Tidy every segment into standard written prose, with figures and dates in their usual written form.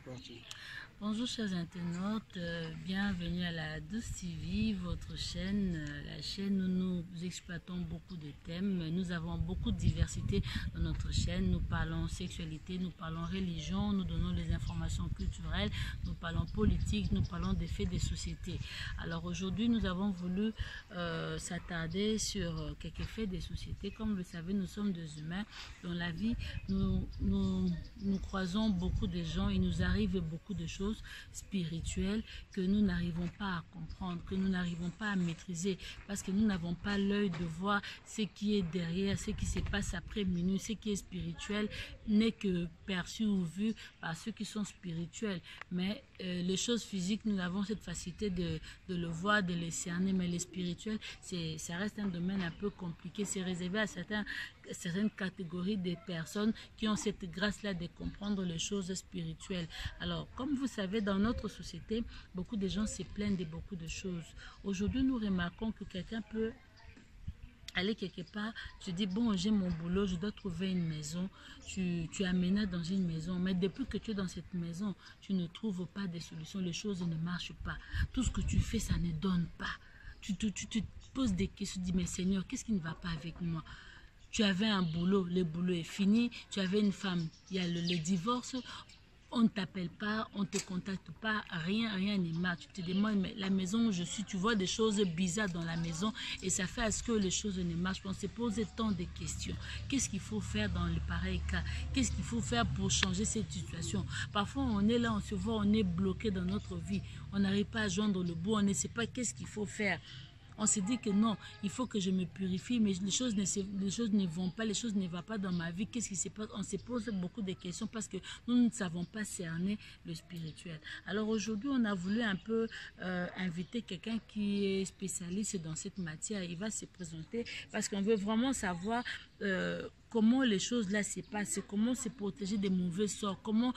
parti. Bonjour chers internautes, bienvenue à la Douce TV, votre chaîne, la chaîne où nous exploitons beaucoup de thèmes. Nous avons beaucoup de diversité dans notre chaîne. Nous parlons sexualité, nous parlons religion, nous donnons les informations culturelles, nous parlons politique, nous parlons des faits des sociétés. Alors aujourd'hui, nous avons voulu s'attarder sur quelques faits des sociétés. Comme vous le savez, nous sommes des humains. Dans la vie, nous croisons beaucoup de gens, il nous arrive beaucoup de choses spirituelles que nous n'arrivons pas à comprendre, que nous n'arrivons pas à maîtriser, parce que nous n'avons pas l'œil de voir ce qui est derrière, ce qui se passe après minuit. Ce qui est spirituel n'est que perçu ou vu par ceux qui sont spirituels, mais les choses physiques, nous avons cette facilité de le voir, de les cerner, mais les spirituels, ça reste un domaine un peu compliqué. C'est réservé à certaines catégories de personnes qui ont cette grâce-là de comprendre les choses spirituelles. Alors, comme vous savez, dans notre société, beaucoup de gens se plaignent de beaucoup de choses. Aujourd'hui, nous remarquons que quelqu'un peut aller quelque part, tu dis, bon, j'ai mon boulot, je dois trouver une maison, tu aménages dans une maison, mais depuis que tu es dans cette maison, tu ne trouves pas de solution, les choses ne marchent pas. Tout ce que tu fais, ça ne donne pas. Tu te poses des questions, tu dis, mais Seigneur, qu'est-ce qui ne va pas avec moi? Tu avais un boulot, le boulot est fini, tu avais une femme, il y a le divorce, on ne t'appelle pas, on ne te contacte pas, rien ne marche. Tu te demandes, mais la maison où je suis, tu vois des choses bizarres dans la maison et ça fait à ce que les choses ne marchent pas. On se pose tant de questions. Qu'est-ce qu'il faut faire dans le pareil cas? Qu'est-ce qu'il faut faire pour changer cette situation? Parfois, on est là, on se voit, on est bloqué dans notre vie. On n'arrive pas à joindre le bout, on ne sait pas qu'est-ce qu'il faut faire. On se dit que non, il faut que je me purifie, mais les choses ne vont pas, les choses ne vont pas dans ma vie. Qu'est-ce qui se passe? On se pose beaucoup de questions parce que nous ne savons pas cerner le spirituel. Alors aujourd'hui, on a voulu un peu inviter quelqu'un qui est spécialiste dans cette matière. Il va se présenter parce qu'on veut vraiment savoir comment les choses là se passent, comment se protéger des mauvais sorts, comment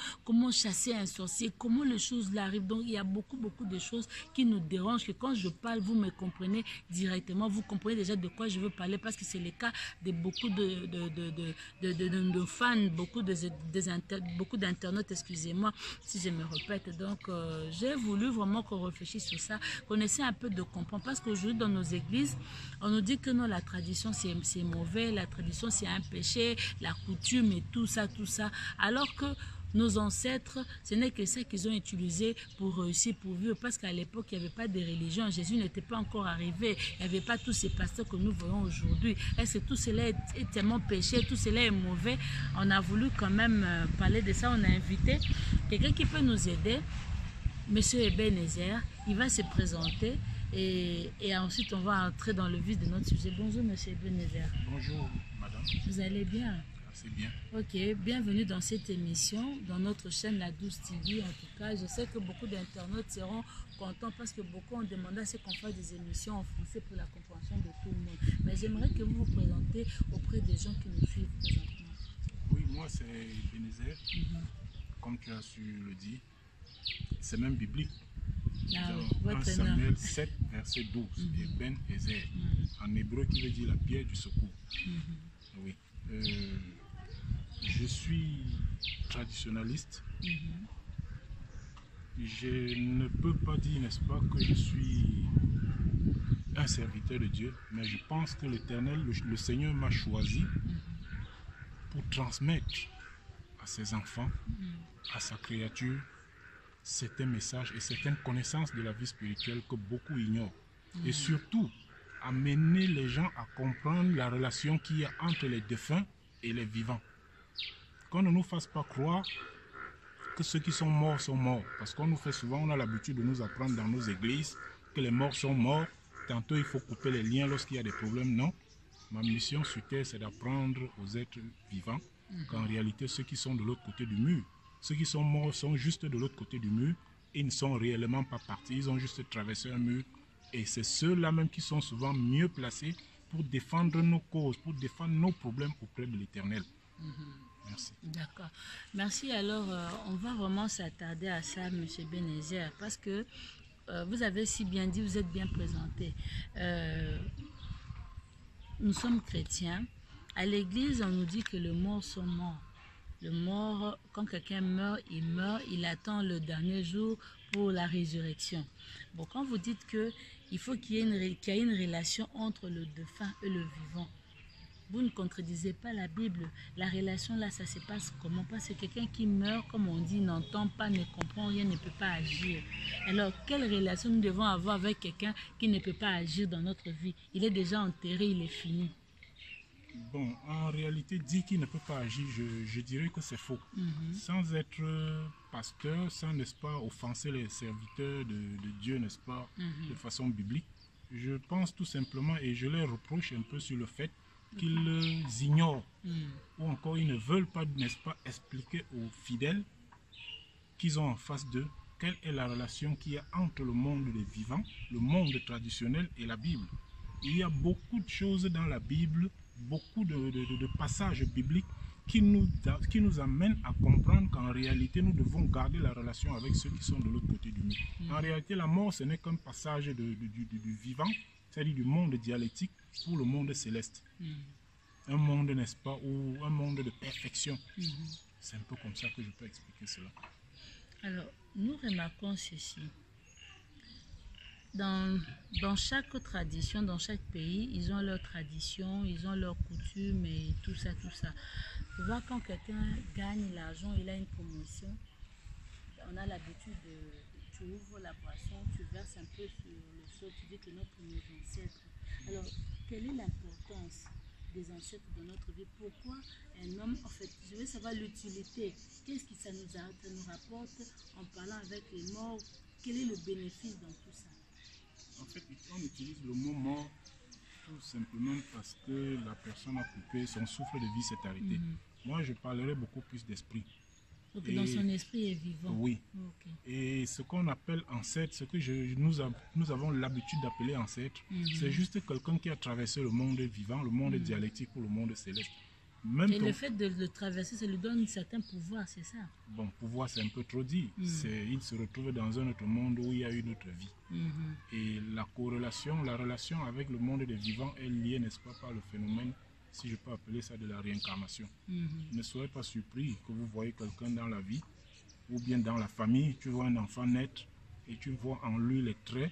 chasser un sorcier, comment les choses là arrivent. Donc il y a beaucoup de choses qui nous dérangent, que quand je parle, vous me comprenez directement, vous comprenez déjà de quoi je veux parler, parce que c'est le cas de beaucoup de fans, beaucoup d'internautes, excusez-moi si je me répète. Donc j'ai voulu vraiment qu'on réfléchisse sur ça, qu'on essaie un peu de comprendre, parce qu'aujourd'hui dans nos églises, on nous dit que non, la tradition c'est mauvais, la tradition c'est un péché, la coutume et tout ça, alors que nos ancêtres, ce n'est que ça qu'ils ont utilisé pour réussir, pour vivre, parce qu'à l'époque, il n'y avait pas de religion, Jésus n'était pas encore arrivé, il n'y avait pas tous ces pasteurs que nous voyons aujourd'hui. Est-ce que tout cela est tellement péché, tout cela est mauvais? On a voulu quand même parler de ça, on a invité quelqu'un qui peut nous aider, Monsieur Ebenezer. Il va se présenter et ensuite on va entrer dans le vif de notre sujet. Bonjour Monsieur Ebenezer. Bonjour madame. Vous allez bien? C'est bien. Ok, bienvenue dans cette émission, dans notre chaîne La Douce TV. En tout cas, je sais que beaucoup d'internautes seront contents parce que beaucoup ont demandé à ce qu'on fasse des émissions en français pour la compréhension de tout le monde. Mais j'aimerais que vous vous présentez auprès des gens qui nous suivent présentement. Oui, moi c'est Ebenezer. Comme tu as su le dire, c'est même biblique. Dans 1 Samuel 7, verset 12, Ebenezer, en hébreu qui veut dire la pierre du secours. Oui. Je suis traditionnaliste. Je ne peux pas dire, n'est-ce pas, que je suis un serviteur de Dieu, mais je pense que l'Éternel, le Seigneur m'a choisi pour transmettre à ses enfants, à sa créature, certains messages et certaines connaissances de la vie spirituelle que beaucoup ignorent. Et surtout, amener les gens à comprendre la relation qu'il y a entre les défunts et les vivants. Qu'on ne nous fasse pas croire que ceux qui sont morts sont morts. Parce qu'on nous fait souvent, on a l'habitude de nous apprendre dans nos églises que les morts sont morts. Tantôt, il faut couper les liens lorsqu'il y a des problèmes. Non. Ma mission sur Terre, c'est d'apprendre aux êtres vivants qu'en réalité, ceux qui sont de l'autre côté du mur, ceux qui sont morts sont juste de l'autre côté du mur et ne sont réellement pas partis. Ils ont juste traversé un mur. Et c'est ceux-là même qui sont souvent mieux placés pour défendre nos causes, pour défendre nos problèmes auprès de l'Éternel. Merci. D'accord. Merci. Alors, on va vraiment s'attarder à ça, M. Ebenezer, parce que vous avez si bien dit, vous êtes bien présenté. Nous sommes chrétiens. À l'église, on nous dit que les morts sont morts. le mort, quand quelqu'un meurt, il attend le dernier jour pour la résurrection. Bon, quand vous dites qu'il faut qu'il y ait une relation entre le défunt et le vivant, vous ne contredisez pas la Bible. La relation là, ça se passe comment? Parce que quelqu'un qui meurt, comme on dit, n'entend pas, ne comprend rien, ne peut pas agir. Alors, quelle relation nous devons avoir avec quelqu'un qui ne peut pas agir dans notre vie? Il est déjà enterré, il est fini. Bon, en réalité, dire qu'il ne peut pas agir, je dirais que c'est faux. Sans être pasteur, sans, n'est-ce pas, offenser les serviteurs de Dieu, n'est-ce pas, de façon biblique, je pense tout simplement, et je les reproche un peu sur le fait qu'ils ignorent, ou encore ils ne veulent pas, n'est-ce pas, expliquer aux fidèles qu'ils ont en face d'eux quelle est la relation qu'il y a entre le monde des vivants, le monde traditionnel et la Bible. Il y a beaucoup de choses dans la Bible, beaucoup de passages bibliques qui nous amènent à comprendre qu'en réalité, nous devons garder la relation avec ceux qui sont de l'autre côté du mur. En réalité, la mort, ce n'est qu'un passage du vivant, c'est-à-dire du monde dialectique pour le monde céleste. Un monde, n'est-ce pas, ou un monde de perfection. C'est un peu comme ça que je peux expliquer cela. Alors, nous remarquons ceci. Dans chaque tradition, dans chaque pays, ils ont leurs traditions, ils ont leurs coutumes et tout ça, tout ça. Tu vois, quand quelqu'un gagne l'argent, il a une promotion, on a l'habitude tu ouvres la boisson, tu verses un peu sur le sol, tu dis que notre premier ancêtre. Alors, quelle est l'importance des ancêtres dans notre vie? Pourquoi un homme, en fait, je veux savoir l'utilité. Qu'est-ce que ça nous rapporte en parlant avec les morts? Quel est le bénéfice dans tout ça? En fait, on utilise le mot mort tout simplement parce que la personne a coupé, son souffle de vie s'est arrêté. Moi, je parlerai beaucoup plus d'esprit. Donc, dans son esprit est vivant. Oui. Et ce qu'on appelle ancêtre, ce que nous avons l'habitude d'appeler ancêtre, c'est juste quelqu'un qui a traversé le monde vivant, le monde dialectique ou le monde céleste. Même et le fait de le traverser, ça lui donne un certain pouvoir, c'est ça? Bon, pouvoir, c'est un peu trop dit. Il se retrouve dans un autre monde où il y a une autre vie. Et la corrélation, la relation avec le monde des vivants est liée, n'est-ce pas, par le phénomène, si je peux appeler ça, de la réincarnation. Ne soyez pas surpris que vous voyez quelqu'un dans la vie, ou bien dans la famille, tu vois un enfant naître, et tu vois en lui les traits,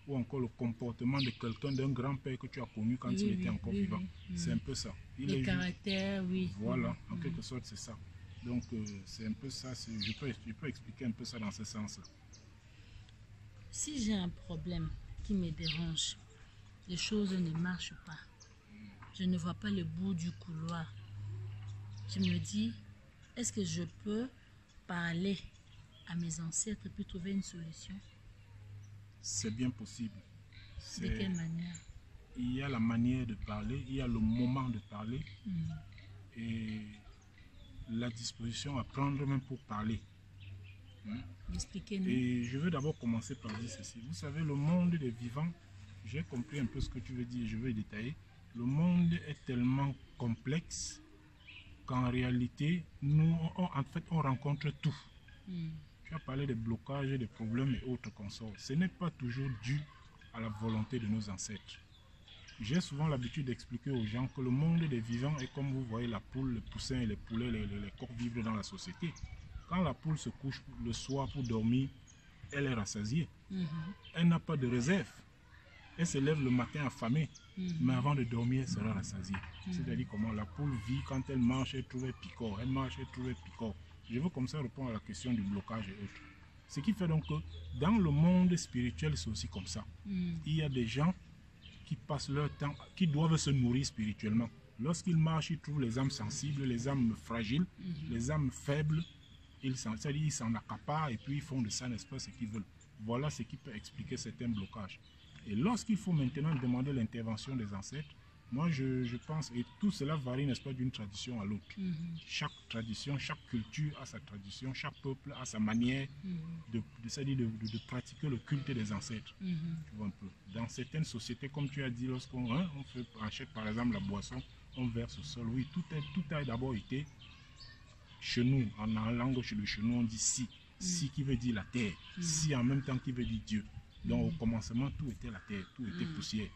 ou encore le comportement de quelqu'un, d'un grand-père que tu as connu quand il était encore vivant. C'est un peu ça. Le caractère, juste... Voilà, en quelque sorte, c'est ça. Donc, c'est un peu ça. Je peux expliquer un peu ça dans ce sens-là. Si j'ai un problème qui me dérange, les choses ne marchent pas, je ne vois pas le bout du couloir, je me dis, est-ce que je peux parler à mes ancêtres puis trouver une solution? C'est bien possible. De quelle manière? Il y a la manière de parler, il y a le moment de parler et la disposition à prendre même pour parler. Expliquez-nous. Et je veux d'abord commencer par dire ceci. Vous savez, le monde des vivants, j'ai compris un peu ce que tu veux dire, je vais détailler. Le monde est tellement complexe qu'en réalité, on rencontre tout. Tu as parlé des blocages, des problèmes et autres consorts. Ce n'est pas toujours dû à la volonté de nos ancêtres. J'ai souvent l'habitude d'expliquer aux gens que le monde des vivants est comme vous voyez la poule, le poussin et les poulets, les corps vivres dans la société. Quand la poule se couche le soir pour dormir, elle est rassasiée. Elle n'a pas de réserve. Elle se lève le matin affamée, mais avant de dormir, elle sera rassasiée. C'est-à-dire comment la poule vit quand elle marche, elle trouve picot. Elle marche, elle trouve picot. Je veux comme ça répondre à la question du blocage et autres. Ce qui fait donc que dans le monde spirituel, c'est aussi comme ça. Il y a des gens qui passent leur temps, qui doivent se nourrir spirituellement. Lorsqu'ils marchent, ils trouvent les âmes sensibles, les âmes fragiles, les âmes faibles. Ils s'en accaparent et puis ils font de ça, n'est-ce pas, ce qu'ils veulent. Voilà ce qui peut expliquer certains blocages. Et lorsqu'il faut maintenant demander l'intervention des ancêtres, moi je pense, et tout cela varie, n'est-ce pas, d'une tradition à l'autre. Chaque tradition, chaque culture a sa tradition, chaque peuple a sa manière de pratiquer le culte des ancêtres. Tu vois un peu. Dans certaines sociétés, comme tu as dit, lorsqu'on achète par exemple la boisson, on verse au sol. Oui, tout a d'abord été chez nous, en langue de chez nous, on dit si. Si qui veut dire la terre, si en même temps qui veut dire Dieu. Donc au commencement, tout était la terre, tout était poussière.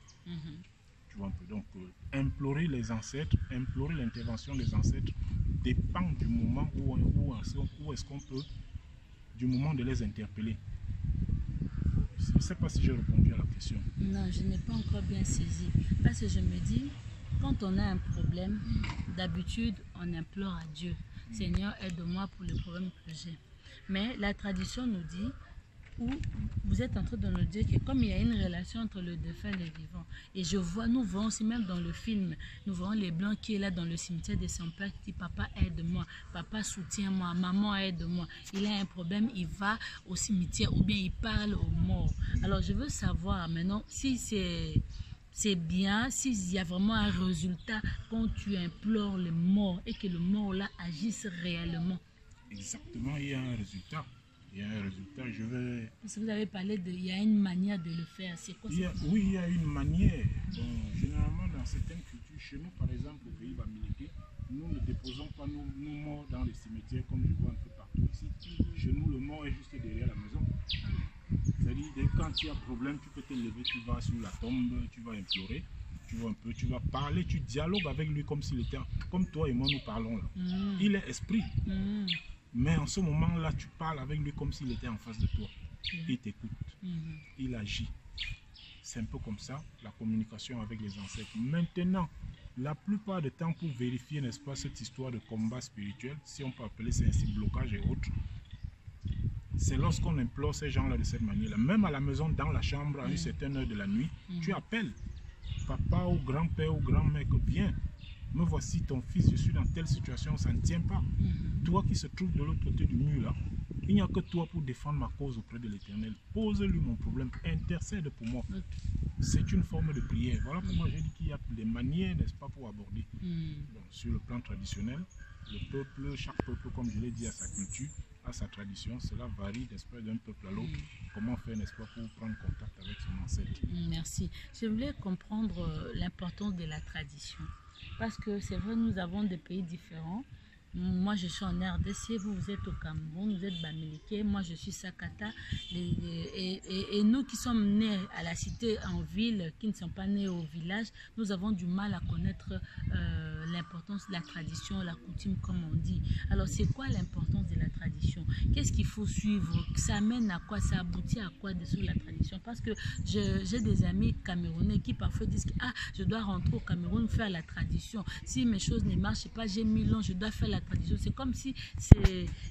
Tu vois un peu. Donc, implorer les ancêtres, implorer l'intervention des ancêtres dépend du moment où est-ce qu'on peut, du moment de les interpeller. Je ne sais pas si j'ai répondu à la question. Non, je n'ai pas encore bien saisi. Parce que je me dis, quand on a un problème, d'habitude, on implore à Dieu. Seigneur, aide-moi pour le problème que j'ai. Mais la tradition nous dit, où vous êtes en train de nous dire que comme il y a une relation entre le défunt et le vivant, et nous voyons aussi même dans le film, nous voyons les Blancs qui est là dans le cimetière de son père qui dit papa aide-moi, papa soutiens-moi, maman aide-moi. Il a un problème, il va au cimetière ou bien il parle aux morts. Alors je veux savoir maintenant si c'est bien, s'il y a vraiment un résultat quand tu implores le mort et que le mort là agisse réellement. Exactement, il y a un résultat. Il y a un résultat, je vais... Parce que vous avez parlé il y a une manière de le faire. C'est quoi ça? Oui, il y a une manière. Bon, généralement, dans certaines cultures, chez nous, par exemple, au pays Bamileke, nous ne déposons pas nos morts dans les cimetières comme je vois un peu partout ici. Chez nous, le mort est juste derrière la maison. C'est-à-dire, quand tu as un problème, tu peux te lever, tu vas sur la tombe, tu vas implorer, tu vois un peu, tu vas parler, tu dialogues avec lui comme s'il était, comme toi et moi nous parlons là. Il est esprit. Mais en ce moment-là, tu parles avec lui comme s'il était en face de toi. Il t'écoute. Il agit. C'est un peu comme ça, la communication avec les ancêtres. Maintenant, la plupart du temps, pour vérifier, n'est-ce pas, cette histoire de combat spirituel, si on peut appeler ça ainsi, blocage et autres, c'est lorsqu'on implore ces gens-là de cette manière-là. Même à la maison, dans la chambre, à une certaine heure de la nuit, tu appelles papa ou grand-père ou grand-mère, viens. Me voici ton fils, je suis dans telle situation, ça ne tient pas. Toi qui se trouves de l'autre côté du mur là, il n'y a que toi pour défendre ma cause auprès de l'Éternel. Pose-lui mon problème, intercède pour moi. C'est une forme de prière. Voilà pourquoi j'ai dit qu'il y a des manières, n'est-ce pas, pour aborder. Donc, sur le plan traditionnel, le peuple, chaque peuple, comme je l'ai dit, a sa culture, a sa tradition. Cela varie, n'est-ce pas, d'un peuple à l'autre. Comment faire, n'est-ce pas, pour prendre contact avec son ancêtre. Merci. Je voulais comprendre l'importance de la tradition. Parce que c'est vrai, nous avons des pays différents. Moi, je suis en RDC, vous êtes au Cameroun, vous êtes Bamileke, moi, je suis Sakata. Et nous qui sommes nés à la cité, en ville, qui ne sont pas nés au village, nous avons du mal à connaître l'importance de la tradition, la coutume, comme on dit. Alors, c'est quoi l'importance de la tradition? Qu'est-ce qu'il faut suivre? Ça amène à quoi? Ça aboutit à quoi dessous la tradition? Parce que j'ai des amis camerounais qui parfois disent que je dois rentrer au Cameroun faire la tradition. Si mes choses ne marchent pas, j'ai 1000 ans, je dois faire la tradition. C'est comme si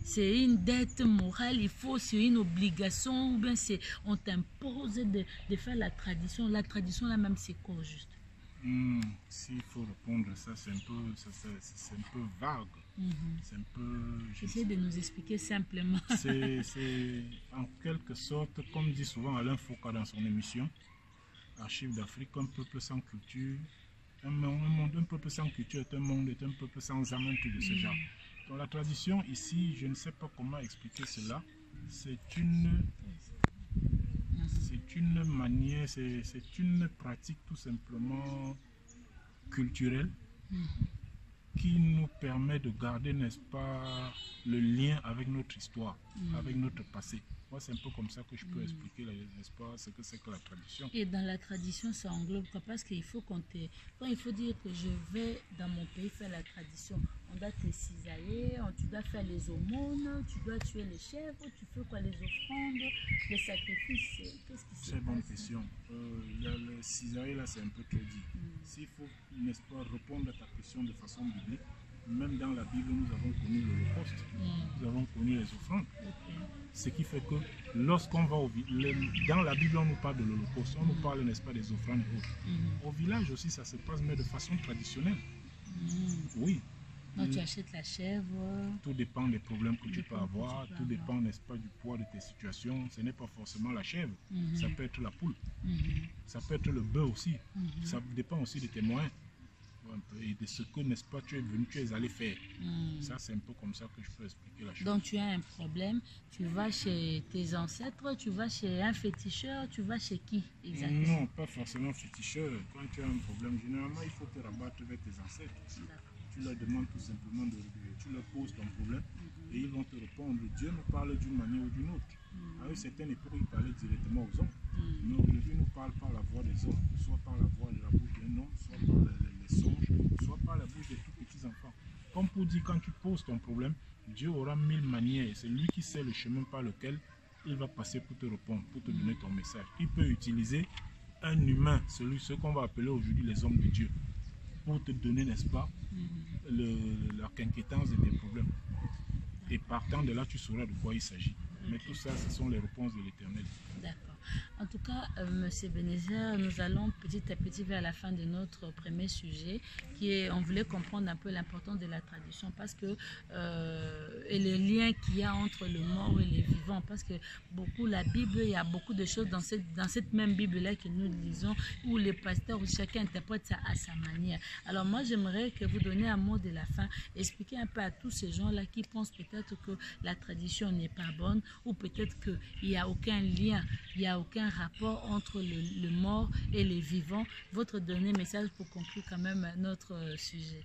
c'est une dette morale, c'est une obligation, ou bien on t'impose de faire la tradition. La tradition là même, c'est quoi juste? S'il faut répondre à ça, c'est un peu vague. C'est un peu... J'essaie de nous expliquer simplement. C'est en quelque sorte, comme dit souvent Alain Foucault dans son émission Archives d'Afrique, un peuple sans culture, un peuple sans culture est un peuple sans âme, un truc de ce genre. Dans la tradition, ici, je ne sais pas comment expliquer cela. C'est une manière, c'est une pratique tout simplement culturelle qui nous permet de garder, n'est-ce pas, le lien avec notre histoire, avec notre passé. Moi, c'est un peu comme ça que je peux expliquer, n'est-ce pas, ce que c'est que la tradition. Et dans la tradition, ça englobe quoi? Parce qu'il faut quand il faut dire que je vais dans mon pays faire la tradition, on doit te cisailler, tu dois faire les aumônes, tu dois tuer les chèvres, tu fais quoi, les offrandes, les sacrifices, qu'est-ce qui se passe? Très bonne question. Le cisailler, là, c'est un peu trop dit. S'il faut, n'est-ce pas, répondre à ta question de façon biblique, même dans la Bible, nous avons connu l'Holocauste, nous avons connu les offrandes. Ce qui fait que lorsqu'on va dans la Bible, on nous parle de l'Holocauste, on nous parle, n'est-ce pas, des offrandes et autres. Au village aussi, ça se passe, mais de façon traditionnelle. Oui. Donc tu achètes la chèvre. Tout dépend des problèmes que tu peux avoir, tout dépend, n'est-ce pas, du poids de tes situations. Ce n'est pas forcément la chèvre, ça peut être la poule, ça peut être le bœuf aussi, ça dépend aussi de tes moyens. Et de ce que, n'est-ce pas, tu es allé faire. Ça, c'est un peu comme ça que je peux expliquer la chose. Donc, tu as un problème, tu vas chez tes ancêtres, tu vas chez un féticheur, tu vas chez qui exactement? Non, pas forcément féticheur. Quand tu as un problème, généralement, il faut te rabattre vers tes ancêtres. Tu leur demandes tout simplement tu leur poses ton problème. Et ils vont te répondre, Dieu nous parle d'une manière ou d'une autre. À une certaine époque, il parlait directement aux hommes. Mais aujourd'hui, il nous parle par la voix des hommes, soit par la voix de la bouche d'un homme, soit par les songes, soit par la bouche des tout petits enfants. Comme pour dire, quand tu poses ton problème, Dieu aura 1000 manières. C'est lui qui sait le chemin par lequel il va passer pour te répondre, pour te donner ton message. Il peut utiliser un humain, ce qu'on va appeler aujourd'hui les hommes de Dieu, pour te donner, n'est-ce pas, la quinquétance de tes problèmes. Et partant de là, tu sauras de quoi il s'agit. Mais tout ça, ce sont les réponses de l'Éternel. D'accord. En tout cas, Monsieur Ebenezer, nous allons petit à petit vers la fin de notre premier sujet, qui est, on voulait comprendre un peu l'importance de la tradition, parce que et le lien qu'il y a entre le mort et les vivants, parce que beaucoup, la Bible, il y a beaucoup de choses dans cette même Bible-là que nous lisons, où les pasteurs, où chacun interprète ça à sa manière. Alors moi, j'aimerais que vous donniez un mot de la fin, expliquer un peu à tous ces gens-là qui pensent peut-être que la tradition n'est pas bonne, ou peut-être qu'il n'y a aucun lien, il n'y a aucun rapport entre le mort et les vivants. Votre dernier message pour conclure quand même notre sujet.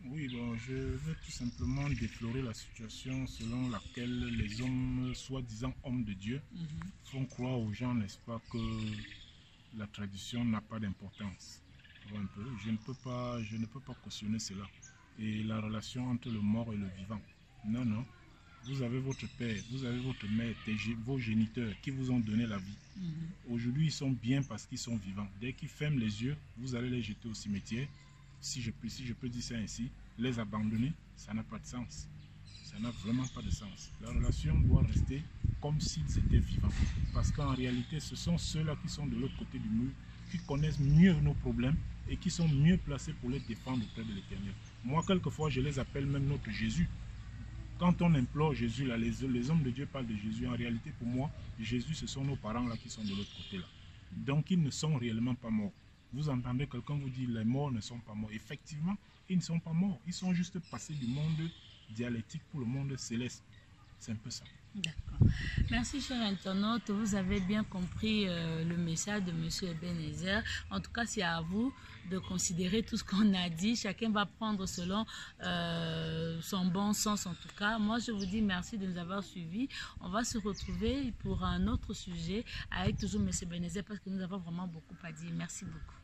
Oui, bon, je veux tout simplement déplorer la situation selon laquelle les hommes, soi-disant hommes de Dieu, font croire aux gens, n'est-ce pas, que la tradition n'a pas d'importance. Un peu. Je ne peux pas cautionner cela. Et la relation entre le mort et le vivant. Non, non. Vous avez votre père, vous avez votre mère, vos géniteurs qui vous ont donné la vie. Aujourd'hui, ils sont bien parce qu'ils sont vivants. Dès qu'ils ferment les yeux, vous allez les jeter au cimetière. Si je peux dire ça ainsi, les abandonner, ça n'a pas de sens. Ça n'a vraiment pas de sens. La relation doit rester comme s'ils étaient vivants. Parce qu'en réalité, ce sont ceux-là qui sont de l'autre côté du mur, qui connaissent mieux nos problèmes et qui sont mieux placés pour les défendre auprès de l'Éternel. Moi, quelquefois, je les appelle même notre Jésus. Quand on implore Jésus, là, les hommes de Dieu parlent de Jésus. En réalité, pour moi, Jésus, ce sont nos parents là qui sont de l'autre côté là. Donc, ils ne sont réellement pas morts. Vous entendez quelqu'un vous dire les morts ne sont pas morts. Effectivement, ils ne sont pas morts. Ils sont juste passés du monde dialectique pour le monde céleste. C'est un peu ça. D'accord. Merci, chers internautes. Vous avez bien compris le message de M. Ebenezer. En tout cas, c'est à vous de considérer tout ce qu'on a dit. Chacun va prendre selon son bon sens, en tout cas. Moi, je vous dis merci de nous avoir suivis. On va se retrouver pour un autre sujet avec toujours M. Ebenezer parce que nous avons vraiment beaucoup à dire. Merci beaucoup.